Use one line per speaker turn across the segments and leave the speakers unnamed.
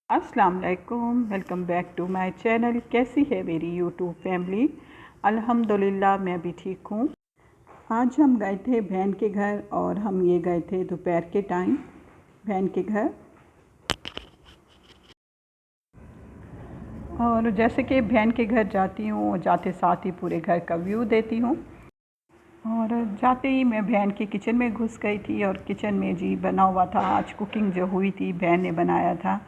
अस्सलाम वालेकुम, welcome back to my channel. कैसी है मेरी यूट्यूब फैमिली? अल्हम्दुलिल्लाह मैं भी ठीक हूँ। आज हम गए थे बहन के घर और हम ये गए थे दोपहर के टाइम बहन के घर। और जैसे कि बहन के घर जाती हूँ, जाते साथ ही पूरे घर का व्यू देती हूँ। और जाते ही मैं बहन के किचन में घुस गई थी और किचन में जी बना हुआ था, आज कुकिंग जो हुई थी बहन ने बनाया था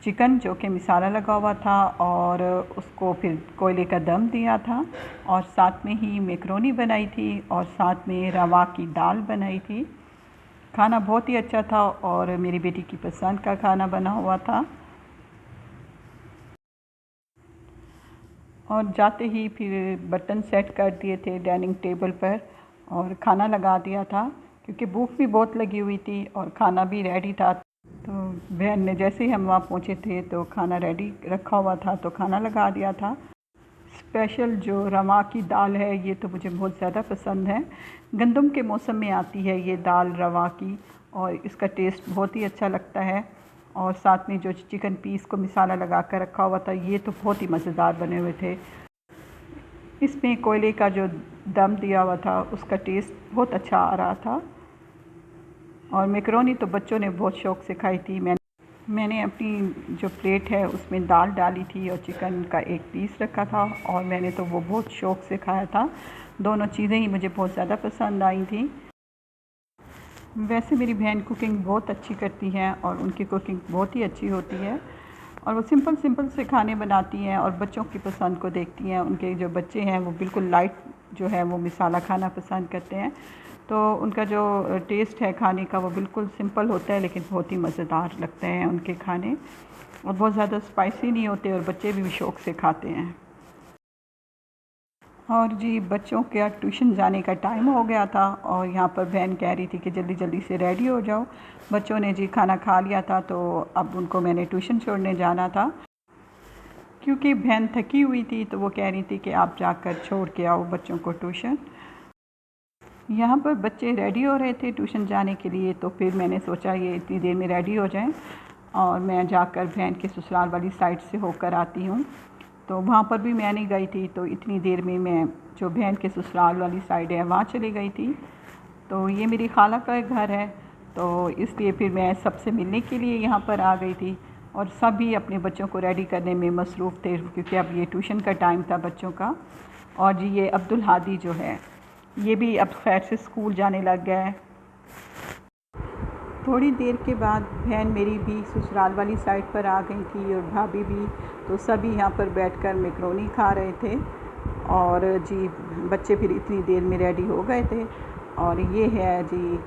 चिकन, जो कि मसाला लगा हुआ था और उसको फिर कोयले का दम दिया था। और साथ में ही मैकरोनी बनाई थी और साथ में रवा की दाल बनाई थी। खाना बहुत ही अच्छा था और मेरी बेटी की पसंद का खाना बना हुआ था। और जाते ही फिर बर्तन सेट कर दिए थे डाइनिंग टेबल पर और खाना लगा दिया था, क्योंकि भूख भी बहुत लगी हुई थी और खाना भी रेडी था। तो बहन ने जैसे ही हम वहाँ पहुँचे थे तो खाना रेडी रखा हुआ था, तो खाना लगा दिया था। स्पेशल जो रवा की दाल है ये तो मुझे बहुत ज़्यादा पसंद है। गंदम के मौसम में आती है ये दाल रवा की और इसका टेस्ट बहुत ही अच्छा लगता है। और साथ में जो चिकन पीस को मसाला लगा कर रखा हुआ था ये तो बहुत ही मज़ेदार बने हुए थे। इसमें कोयले का जो दम दिया हुआ था उसका टेस्ट बहुत अच्छा आ रहा था। और मैकरोनी तो बच्चों ने बहुत शौक़ से खाई थी। मैंने अपनी जो प्लेट है उसमें दाल डाली थी और चिकन का एक पीस रखा था और मैंने तो वो बहुत शौक़ से खाया था। दोनों चीज़ें ही मुझे बहुत ज़्यादा पसंद आई थी। वैसे मेरी बहन कुकिंग बहुत अच्छी करती हैं और उनकी कुकिंग बहुत ही अच्छी होती है और वो सिंपल से खाने बनाती हैं और बच्चों की पसंद को देखती हैं। उनके जो बच्चे हैं वो बिल्कुल लाइट जो है वो मसाला खाना पसंद करते हैं, तो उनका जो टेस्ट है खाने का वो बिल्कुल सिंपल होता है, लेकिन बहुत ही मज़ेदार लगते हैं उनके खाने और बहुत ज़्यादा स्पाइसी नहीं होते और बच्चे भी शौक़ से खाते हैं। और जी बच्चों का ट्यूशन जाने का टाइम हो गया था और यहाँ पर बहन कह रही थी कि जल्दी जल्दी से रेडी हो जाओ। बच्चों ने जी खाना खा लिया था तो अब उनको मैंने ट्यूशन छोड़ने जाना था, क्योंकि बहन थकी हुई थी तो वो कह रही थी कि आप जाकर छोड़ के आओ बच्चों को ट्यूशन। यहाँ पर बच्चे रेडी हो रहे थे ट्यूशन जाने के लिए, तो फिर मैंने सोचा ये इतनी देर में रेडी हो जाएं और मैं जाकर बहन के ससुराल वाली साइड से होकर आती हूँ। तो वहाँ पर भी मैं नहीं गई थी, तो इतनी देर में मैं जो बहन के ससुराल वाली साइड है वहाँ चली गई थी। तो ये मेरी खाला का घर है, तो इसलिए फिर मैं सबसे मिलने के लिए यहाँ पर आ गई थी और सभी अपने बच्चों को रेडी करने में मसरूफ़ थे, क्योंकि अब ये ट्यूशन का टाइम था बच्चों का। और जी ये अब्दुल हादी जो है ये भी अब खैर से स्कूल जाने लग गया है। थोड़ी देर के बाद बहन मेरी भी ससुराल वाली साइड पर आ गई थी और भाभी भी, तो सभी यहाँ पर बैठकर मैकरोनी खा रहे थे। और जी बच्चे फिर इतनी देर में रेडी हो गए थे। और ये है जी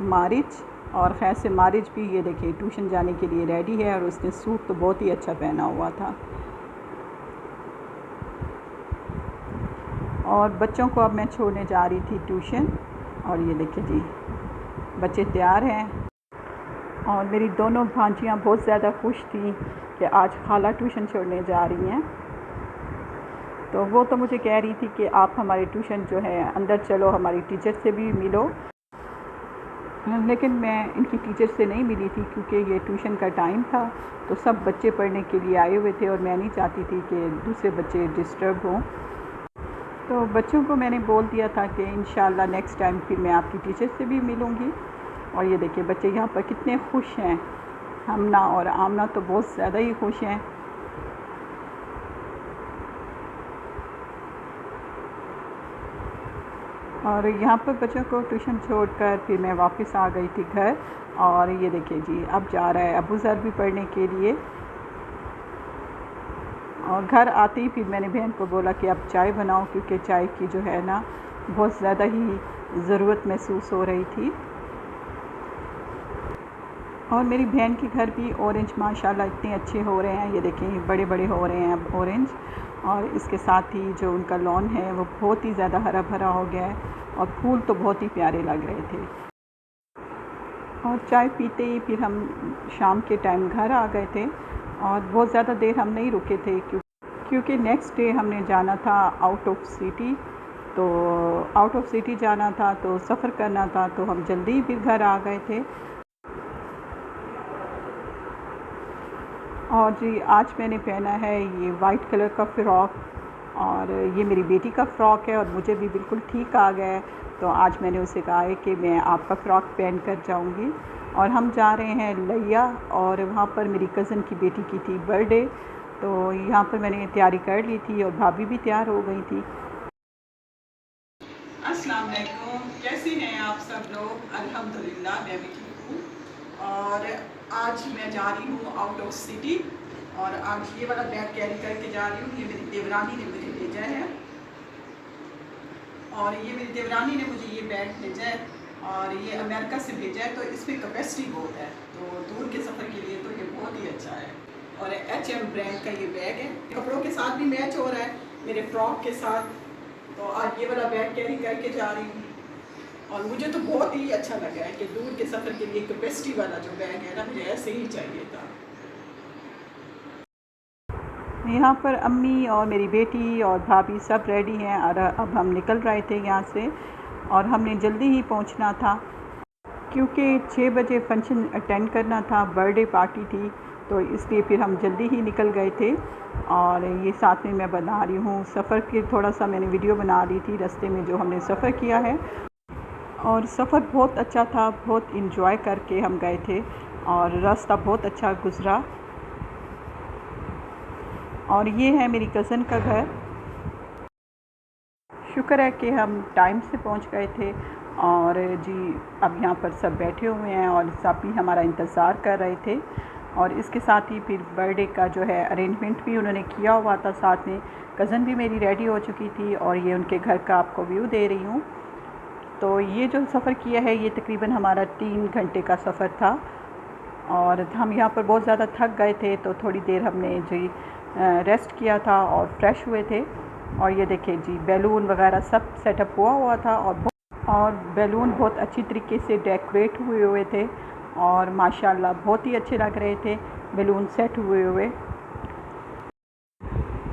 मारिज, और खैर से मारिज भी ये देखिए ट्यूशन जाने के लिए रेडी है और उसने सूट तो बहुत ही अच्छा पहना हुआ था। और बच्चों को अब मैं छोड़ने जा रही थी ट्यूशन और ये देखिए जी बच्चे तैयार हैं। और मेरी दोनों भांजियाँ बहुत ज़्यादा खुश थी कि आज खाला ट्यूशन छोड़ने जा रही हैं। तो वो तो मुझे कह रही थी कि आप हमारी ट्यूशन जो है अंदर चलो, हमारी टीचर से भी मिलो। लेकिन मैं इनकी टीचर से नहीं मिली थी, क्योंकि ये ट्यूशन का टाइम था तो सब बच्चे पढ़ने के लिए आए हुए थे और मैं नहीं चाहती थी कि दूसरे बच्चे डिस्टर्ब हों। तो बच्चों को मैंने बोल दिया था कि इंशाल्लाह नेक्स्ट टाइम फिर मैं आपकी टीचर से भी मिलूँगी। और ये देखिए बच्चे यहाँ पर कितने खुश हैं। हमना और आमना तो बहुत ज़्यादा ही खुश हैं। और यहाँ पर बच्चों को ट्यूशन छोड़कर फिर मैं वापस आ गई थी घर। और ये देखिए जी अब जा रहा है अबू ज़र भी पढ़ने के लिए। और घर आते ही फिर मैंने बहन को बोला कि अब चाय बनाओ, क्योंकि चाय की जो है ना बहुत ज़्यादा ही ज़रूरत महसूस हो रही थी। और मेरी बहन के घर भी ऑरेंज माशाल्लाह इतने अच्छे हो रहे हैं, ये देखें बड़े बड़े हो रहे हैं अब ऑरेंज। और इसके साथ ही जो उनका लॉन है वो बहुत ही ज़्यादा हरा भरा हो गया है और फूल तो बहुत ही प्यारे लग रहे थे। और चाय पीते ही फिर हम शाम के टाइम घर आ गए थे और बहुत ज़्यादा देर हम नहीं रुके थे, क्योंकि नेक्स्ट डे हमने जाना था आउट ऑफ सिटी। तो आउट ऑफ सिटी जाना था तो सफ़र करना था, तो हम जल्दी ही फिर घर आ गए थे। और जी आज मैंने पहना है ये वाइट कलर का फ़्रॉक, और ये मेरी बेटी का फ़्रॉक है और मुझे भी बिल्कुल ठीक आ गया है। तो आज मैंने उसे कहा है कि मैं आपका फ़्रॉक पहन कर जाऊँगी, और हम जा रहे हैं लिया, और वहाँ पर मेरी कज़न की बेटी की थी बर्थडे। तो यहाँ पर मैंने तैयारी कर ली थी और भाभी भी तैयार हो गई थी। अस्सलाम वालेकुम, कैसे हैं आप सब लोग? अल्हम्दुलिल्लाह मैं भी ठीक हूँ। और आज मैं जा रही हूँ आउट ऑफ सिटी, और आज ये वाला बैग कैरी करके जा रही हूँ। ये मेरी देवरानी ने मुझे भेजा है, और ये मेरी देवरानी ने मुझे ये बैग भेजा है, और ये अमेरिका से भेजा है। तो इसमें कैपेसिटी बहुत है, तो दूर के सफ़र के लिए तो ये बहुत ही अच्छा है। और H&M ब्रांड का ये बैग है, कपड़ों के साथ भी मैच हो रहा है मेरे फ्रॉक के साथ। तो आज ये वाला बैग कैरी करके जा रही हूँ, और मुझे तो बहुत ही अच्छा लगा है कि दूर के सफ़र के लिए कैपेसिटी वाला जो बैग है ना, मुझे ऐसे ही चाहिए था। यहाँ पर अम्मी और मेरी बेटी और भाभी सब रेडी हैं, और अब हम निकल रहे थे यहाँ से, और हमने जल्दी ही पहुँचना था क्योंकि 6 बजे फंक्शन अटेंड करना था, बर्थडे पार्टी थी। तो इसलिए फिर हम जल्दी ही निकल गए थे। और ये साथ में मैं बना रही हूँ सफ़र की, थोड़ा सा मैंने वीडियो बना रही थी रास्ते में जो हमने सफ़र किया है। और सफ़र बहुत अच्छा था, बहुत इन्जॉय करके हम गए थे, और रास्ता बहुत अच्छा गुज़रा। और ये है मेरी कज़न का घर। शुक्र है कि हम टाइम से पहुंच गए थे। और जी अब यहाँ पर सब बैठे हुए हैं और सब भी हमारा इंतज़ार कर रहे थे। और इसके साथ ही फिर बर्थडे का जो है अरेंजमेंट भी उन्होंने किया हुआ था साथ में। कज़न भी मेरी रेडी हो चुकी थी, और ये उनके घर का आपको व्यू दे रही हूँ। तो ये जो सफ़र किया है ये तकरीबन हमारा 3 घंटे का सफ़र था, और हम यहाँ पर बहुत ज़्यादा थक गए थे। तो थोड़ी देर हमने जी रेस्ट किया था और फ्रेश हुए थे। और ये देखिए जी बैलून वगैरह सब सेटअप हुआ था, और बैलून बहुत अच्छी तरीके से डेकोरेट हुए थे, और माशाल्लाह बहुत ही अच्छे लग रहे थे बैलून सेट हुए।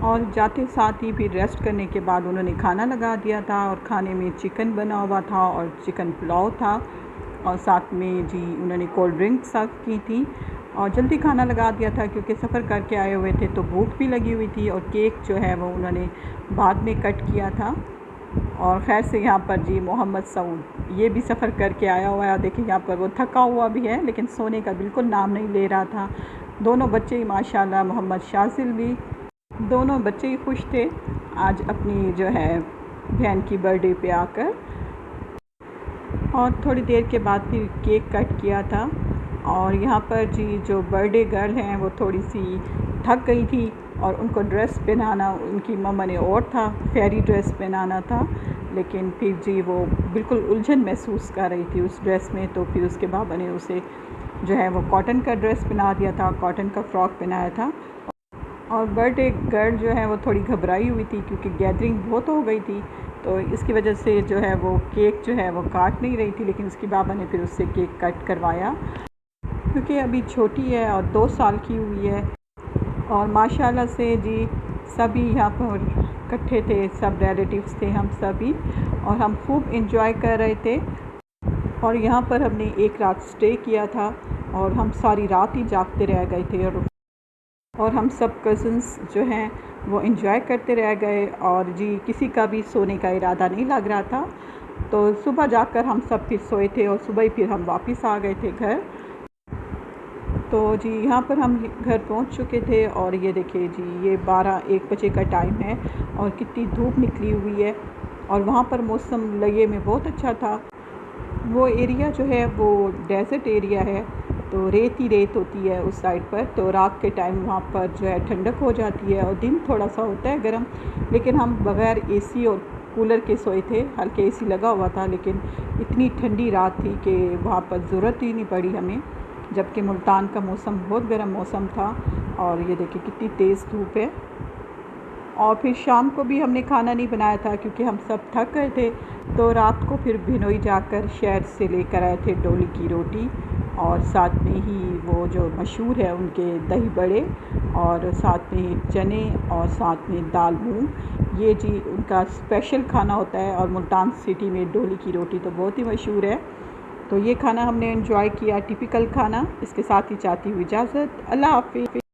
और जाते साथ ही फिर रेस्ट करने के बाद उन्होंने खाना लगा दिया था, और खाने में चिकन बना हुआ था और चिकन पुलाव था, और साथ में जी उन्होंने कोल्ड ड्रिंक सर्व की थी। और जल्दी खाना लगा दिया था क्योंकि सफ़र करके आए हुए थे तो भूख भी लगी हुई थी। और केक जो है वो उन्होंने बाद में कट किया था। और खैर से यहाँ पर जी मोहम्मद सऊद ये भी सफ़र करके आया हुआ है, और देखिए यहाँ पर वो थका हुआ भी है लेकिन सोने का बिल्कुल नाम नहीं ले रहा था। दोनों बच्चे ही माशाल्लाह, मोहम्मद शाजिल भी, दोनों बच्चे ही खुश थे आज अपनी जो है बहन की बर्थडे पे आकर। और थोड़ी देर के बाद फिर केक कट किया था। और यहाँ पर जी जो बर्थडे गर्ल हैं वो थोड़ी सी थक गई थी, और उनको ड्रेस पहनाना उनकी मम्मा ने और था, फेरी ड्रेस पहनाना था, लेकिन फिर जी वो बिल्कुल उलझन महसूस कर रही थी उस ड्रेस में। तो फिर उसके बाबा ने उसे जो है वो कॉटन का ड्रेस पहना दिया था, कॉटन का फ़्रॉक पहनाया था। और बर्थडे गर्ल जो है वो थोड़ी घबराई हुई थी क्योंकि गैदरिंग बहुत हो गई थी, तो इसकी वजह से जो है वो केक जो है वो काट नहीं रही थी, लेकिन उसके बाबा ने फिर उससे केक कट करवाया क्योंकि अभी छोटी है और 2 साल की हुई है। और माशाल्लाह से जी सभी यहाँ पर इकट्ठे थे, सब रिलेटिव्स थे हम सभी, और हम खूब इंजॉय कर रहे थे। और यहाँ पर हमने एक रात स्टे किया था, और हम सारी रात ही जागते रह गए थे, और हम सब कज़न्स जो हैं वो इंजॉय करते रह गए। और जी किसी का भी सोने का इरादा नहीं लग रहा था। तो सुबह जाकर हम सब फिर सोए थे, और सुबह ही फिर हम वापस आ गए थे घर। तो जी यहाँ पर हम घर पहुँच चुके थे, और ये देखिए जी ये 12-1 बजे का टाइम है, और कितनी धूप निकली हुई है। और वहाँ पर मौसम लगे में बहुत अच्छा था। वो एरिया जो है वो डेज़र्ट एरिया है, तो रेत ही रेत होती है उस साइड पर। तो रात के टाइम वहाँ पर जो है ठंडक हो जाती है, और दिन थोड़ा सा होता है गर्म, लेकिन हम बग़ैर एसी और कूलर के सोए थे। हल्के एसी लगा हुआ था, लेकिन इतनी ठंडी रात थी कि वहाँ पर ज़रूरत ही नहीं पड़ी हमें, जबकि मुल्तान का मौसम बहुत गर्म मौसम था। और ये देखिए कितनी तेज़ धूप है। और फिर शाम को भी हमने खाना नहीं बनाया था क्योंकि हम सब थक गए थे। तो रात को फिर बिनोई जाकर शहर से लेकर आए थे डोली की रोटी, और साथ में ही वो जो मशहूर है उनके दही बड़े, और साथ में चने, और साथ में दाल मूंग। ये जी उनका स्पेशल खाना होता है, और मुल्तान सिटी में डोली की रोटी तो बहुत ही मशहूर है। तो ये खाना हमने एंजॉय किया, टिपिकल खाना। इसके साथ ही चाहती हूँ इजाज़त। अल्लाह हाफ़िज़।